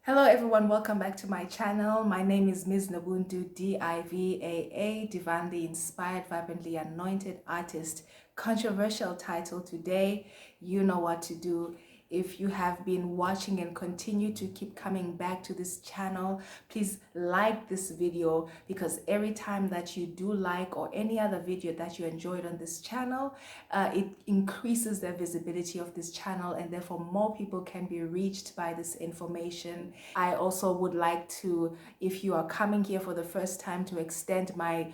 Hello everyone, welcome back to my channel. My name is MsNoBuntu, D-I-V-A-A, divinely inspired, vibrantly anointed artist. Controversial title today. You know what to do. If you have been watching and continue to keep coming back to this channel, please like this video, because every time that you do like or any other video that you enjoyed on this channel, it increases the visibility of this channel, and therefore more people can be reached by this information. I also would like to, if you are coming here for the first time, to extend my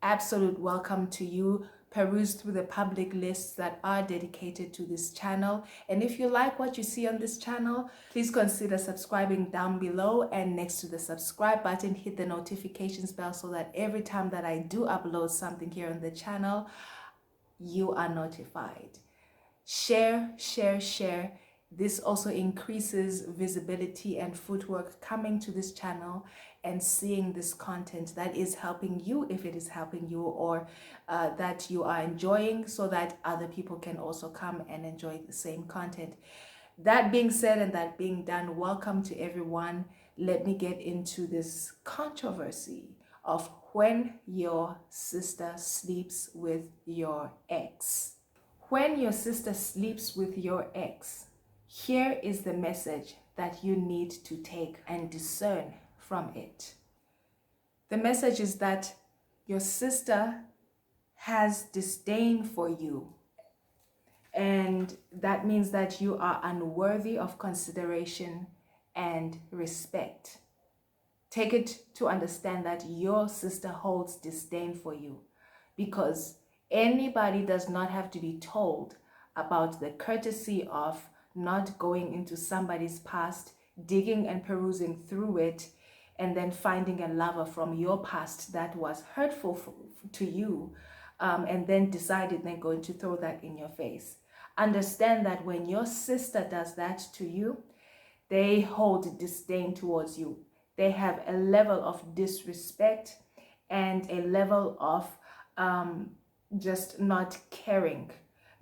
absolute welcome to you. Peruse through the public lists that are dedicated to this channel, and if you like what you see on this channel, please consider subscribing down below, and next to the subscribe button hit the notifications bell so that every time that I do upload something here on the channel, you are notified. Share, share, share. This also increases visibility and footwork coming to this channel and seeing this content that is helping you, if it is helping you, or that you are enjoying, so that other people can also come and enjoy the same content. That being said and that being done, welcome to everyone. Let me get into this controversy of when your sister sleeps with your ex. When your sister sleeps with your ex, here is the message that you need to take and discern from it. The message is that your sister has disdain for you, and that means that you are unworthy of consideration and respect. Take it to understand that your sister holds disdain for you, because anybody does not have to be told about the courtesy of not going into somebody's past, digging and perusing through it, and then finding a lover from your past that was hurtful to you, and then decided they're going to throw that in your face. Understand that when your sister does that to you, they hold disdain towards you. They have a level of disrespect and a level of just not caring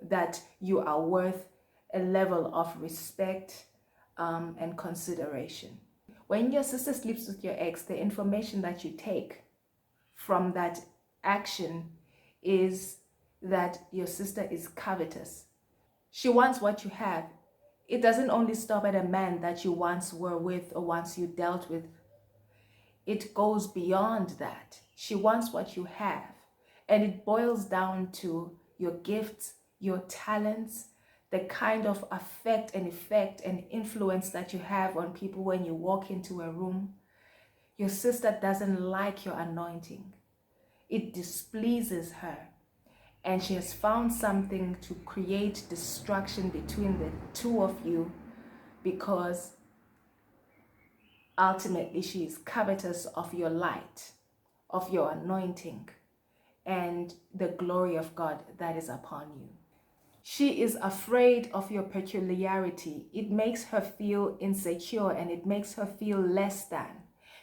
that you are worth a level of respect and consideration. When your sister sleeps with your ex, the information that you take from that action is that your sister is covetous. She wants what you have. It doesn't only stop at a man that you once were with or once you dealt with. It goes beyond that. She wants what you have. And it boils down to your gifts, your talents, the kind of effect and influence that you have on people when you walk into a room. Your sister doesn't like your anointing. It displeases her. And she has found something to create destruction between the two of you, because ultimately she is covetous of your light, of your anointing, and the glory of God that is upon you. She is afraid of your peculiarity. It makes her feel insecure, and it makes her feel less than,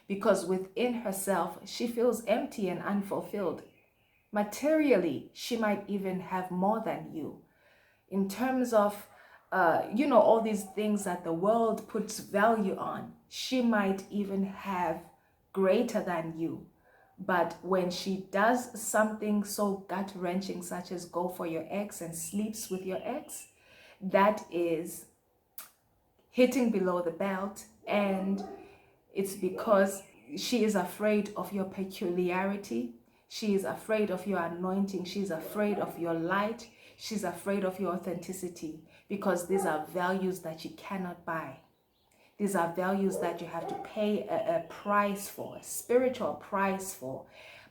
because within herself she feels empty and unfulfilled. Materially, she might even have more than you. In terms of, all these things that the world puts value on, she might even have greater than you. But when she does something so gut-wrenching, such as go for your ex and sleeps with your ex, that is hitting below the belt. And it's because she is afraid of your peculiarity. She is afraid of your anointing. She's afraid of your light. She's afraid of your authenticity, because these are values that you cannot buy. These are values that you have to pay a price for, a spiritual price for,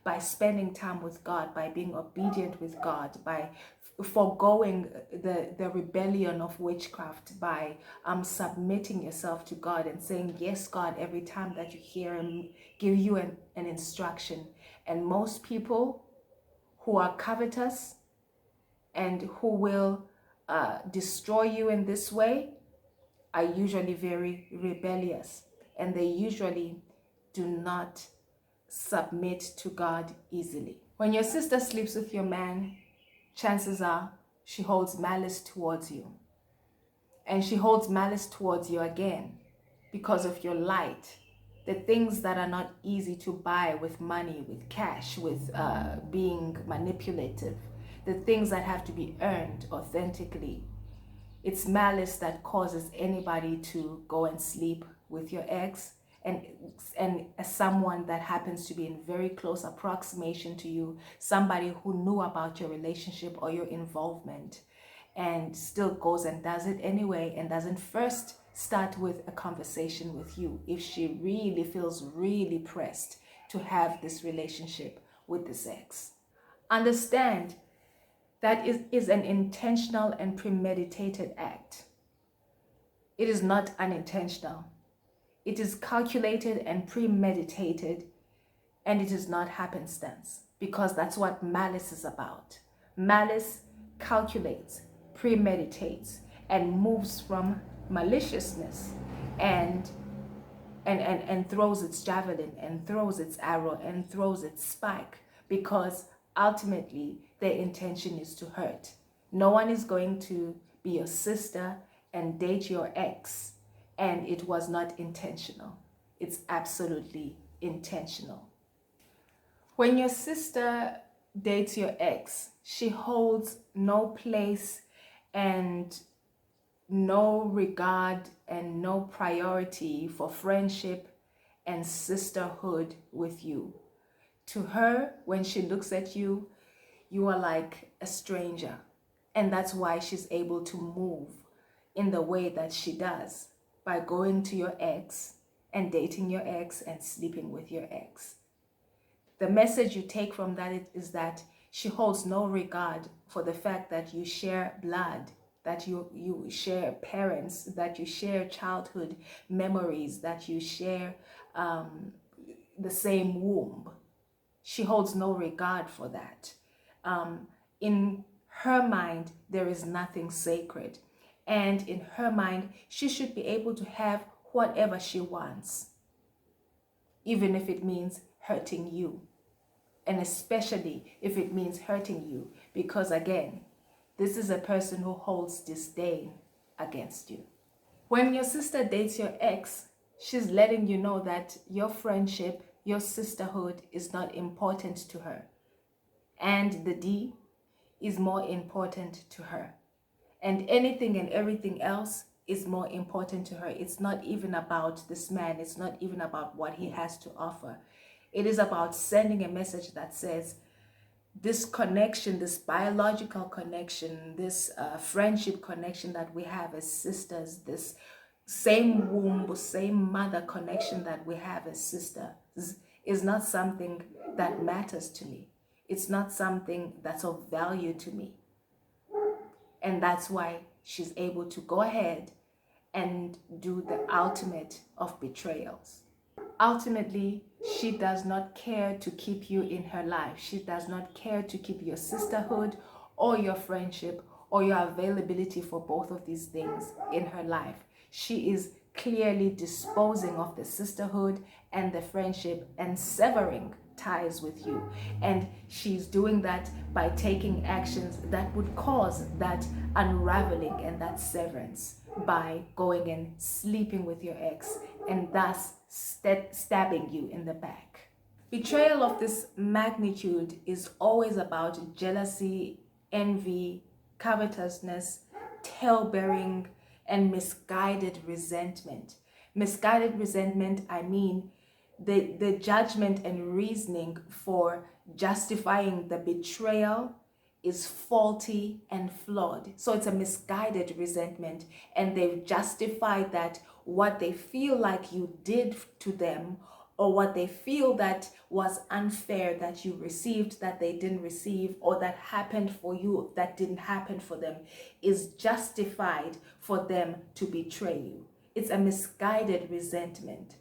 by spending time with God, by being obedient with God, by foregoing the rebellion of witchcraft, by submitting yourself to God and saying, yes, God, every time that you hear Him give you an instruction. And most people who are covetous and who will destroy you in this way are usually very rebellious, and they usually do not submit to God easily. When your sister sleeps with your man, chances are she holds malice towards you, and she holds malice towards you again. because of your light, the things that are not easy to buy with money, with cash, with being manipulative, the things that have to be earned authentically. It's malice that causes anybody to go and sleep with your ex, and someone that happens to be in very close approximation to you, somebody who knew about your relationship or your involvement, and still goes and does it anyway, and doesn't first start with a conversation with you if she really feels really pressed to have this relationship with this ex. Understand that is an intentional and premeditated act. It is not unintentional. It is calculated and premeditated, and it is not happenstance, because that's what malice is about. Malice calculates, premeditates, and moves from maliciousness and throws its javelin and throws its arrow and throws its spike, because ultimately their intention is to hurt. No one is going to be your sister and date your ex and it was not intentional. It's absolutely intentional. When your sister dates your ex, she holds no place and no regard and no priority for friendship and sisterhood with you. To her, when she looks at you, you are like a stranger. And that's why she's able to move in the way that she does, by going to your ex and dating your ex and sleeping with your ex. The message you take from that is that she holds no regard for the fact that you share blood, that you share parents, that you share childhood memories, that you share the same womb. She holds no regard for that. In her mind, there is nothing sacred. And in her mind, she should be able to have whatever she wants, even if it means hurting you. And especially if it means hurting you, because again, this is a person who holds disdain against you. When your sister dates your ex, she's letting you know that your friendship, your sisterhood is not important to her. And the D is more important to her. And anything and everything else is more important to her. It's not even about this man. It's not even about what he has to offer. It is about sending a message that says, this connection, this biological connection, this friendship connection that we have as sisters, this same womb, same mother connection that we have as sisters, is not something that matters to me. It's not something that's of value to me. And that's why she's able to go ahead and do the ultimate of betrayals. Ultimately, she does not care to keep you in her life. She does not care to keep your sisterhood or your friendship or your availability for both of these things in her life. She is clearly disposing of the sisterhood and the friendship and severing ties with you. And she's doing that by taking actions that would cause that unraveling and that severance, by going and sleeping with your ex and thus stabbing you in the back. Betrayal of this magnitude is always about jealousy, envy, covetousness, tale-bearing, and misguided resentment. Misguided resentment, I mean the judgment and reasoning for justifying the betrayal is faulty and flawed. So it's a misguided resentment, and they've justified that what they feel like you did to them, or what they feel that was unfair that you received that they didn't receive, or that happened for you that didn't happen for them, is justified for them to betray you. It's a misguided resentment.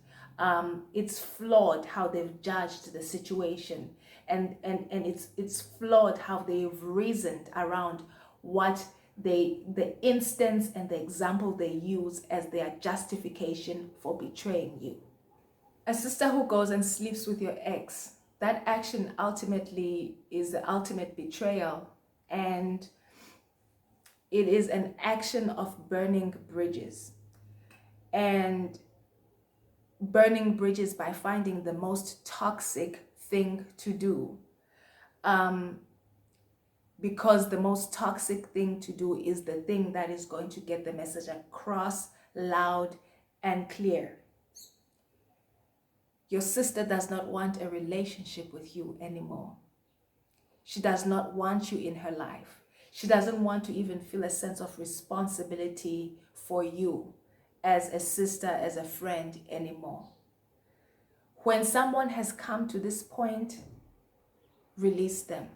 It's flawed how they've judged the situation, and it's flawed how they've reasoned around what the instance and the example they use as their justification for betraying you. A sister who goes and sleeps with your ex, that action ultimately is the ultimate betrayal, and it is an action of burning bridges. And burning bridges by finding the most toxic thing to do. Because the most toxic thing to do is the thing that is going to get the message across loud and clear. Your sister does not want a relationship with you anymore. She does not want you in her life. She doesn't want to even feel a sense of responsibility for you as a sister, as a friend anymore. When someone has come to this point, release them.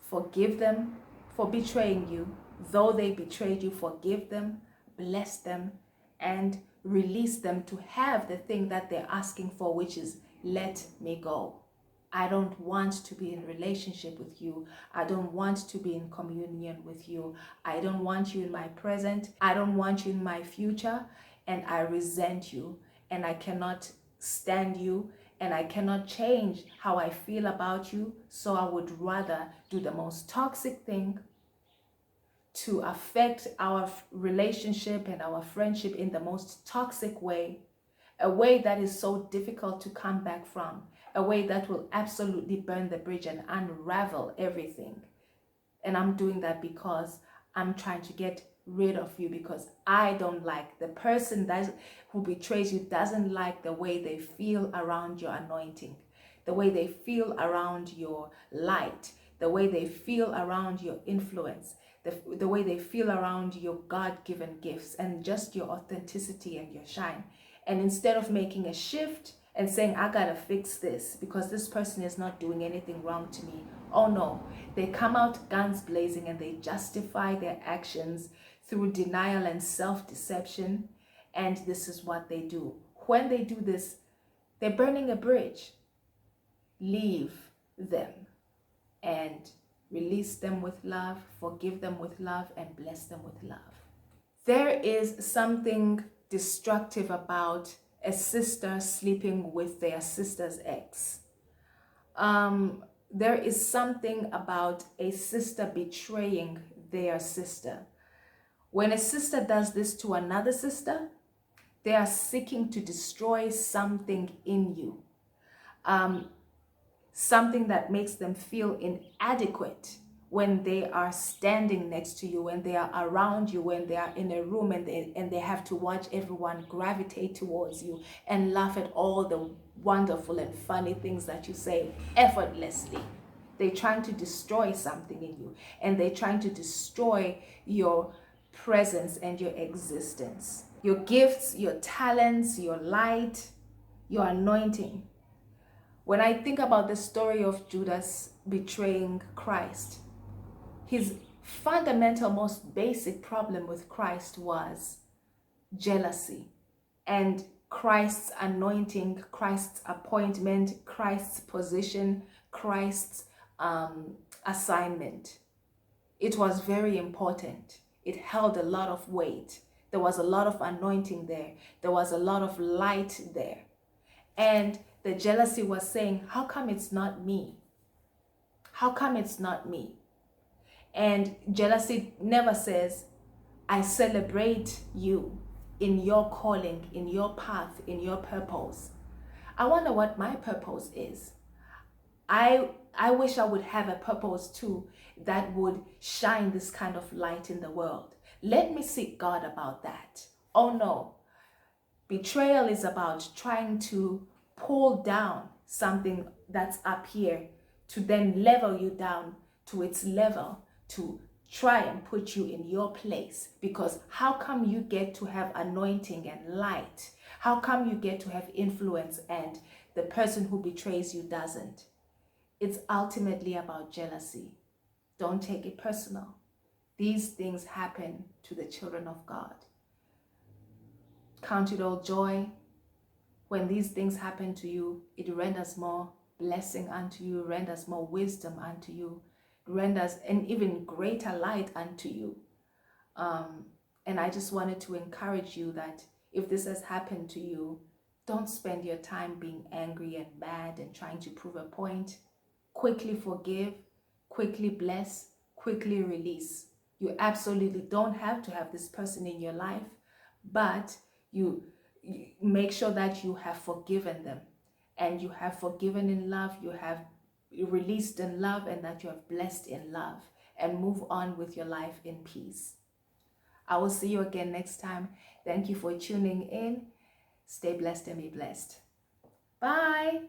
Forgive them for betraying you. Though they betrayed you, forgive them, bless them, and release them to have the thing that they're asking for, which is let me go. I don't want to be in relationship with you. I don't want to be in communion with you. I don't want you in my present. I don't want you in my future. And I resent you. And I cannot stand you. And I cannot change how I feel about you. So I would rather do the most toxic thing to affect our relationship and our friendship in the most toxic way, a way that is so difficult to come back from, a way that will absolutely burn the bridge and unravel everything. And I'm doing that because I'm trying to get rid of you, because I don't like the person who betrays you, doesn't like the way they feel around your anointing, the way they feel around your light, the way they feel around your influence, the way they feel around your God-given gifts and just your authenticity and your shine. And instead of making a shift and saying, I gotta fix this because this person is not doing anything wrong to me, oh no, they come out guns blazing and they justify their actions through denial and self-deception. And this is what they do. When they do this, they're burning a bridge. Leave them and release them with love, forgive them with love, and bless them with love. There is something destructive about a sister sleeping with their sister's ex. There is something about a sister betraying their sister. When a sister does this to another sister, they are seeking to destroy something in you. Something that makes them feel inadequate when they are standing next to you, when they are around you, when they are in a room and they have to watch everyone gravitate towards you and laugh at all the wonderful and funny things that you say effortlessly. They're trying to destroy something in you, and they're trying to destroy your presence and your existence, your gifts, your talents, your light, your anointing. When I think about the story of Judas betraying Christ, his fundamental, most basic problem with Christ was jealousy. And Christ's anointing, Christ's appointment, Christ's position, Christ's assignment. It was very important. It held a lot of weight. There was a lot of anointing there. There was a lot of light there. And the jealousy was saying, how come it's not me? How come it's not me? And jealousy never says, I celebrate you in your calling, in your path, in your purpose. I wonder what my purpose is. I wish I would have a purpose too that would shine this kind of light in the world. Let me seek God about that. Oh no. Betrayal is about trying to pull down something that's up here to then level you down to its level, to try and put you in your place. Because how come you get to have anointing and light? How come you get to have influence and the person who betrays you doesn't? It's ultimately about jealousy. Don't take it personal. These things happen to the children of God. Count it all joy. When these things happen to you, it renders more blessing unto you, renders more wisdom unto you, renders an even greater light unto you. And I just wanted to encourage you that if this has happened to you, don't spend your time being angry and mad and trying to prove a point. Quickly forgive, quickly bless, quickly release. You absolutely don't have to have this person in your life, but you make sure that you have forgiven them, and you have forgiven in love, you have released in love, and that you have blessed in love, and move on with your life in peace. I will see you again next time. Thank you for tuning in. Stay blessed and be blessed. Bye.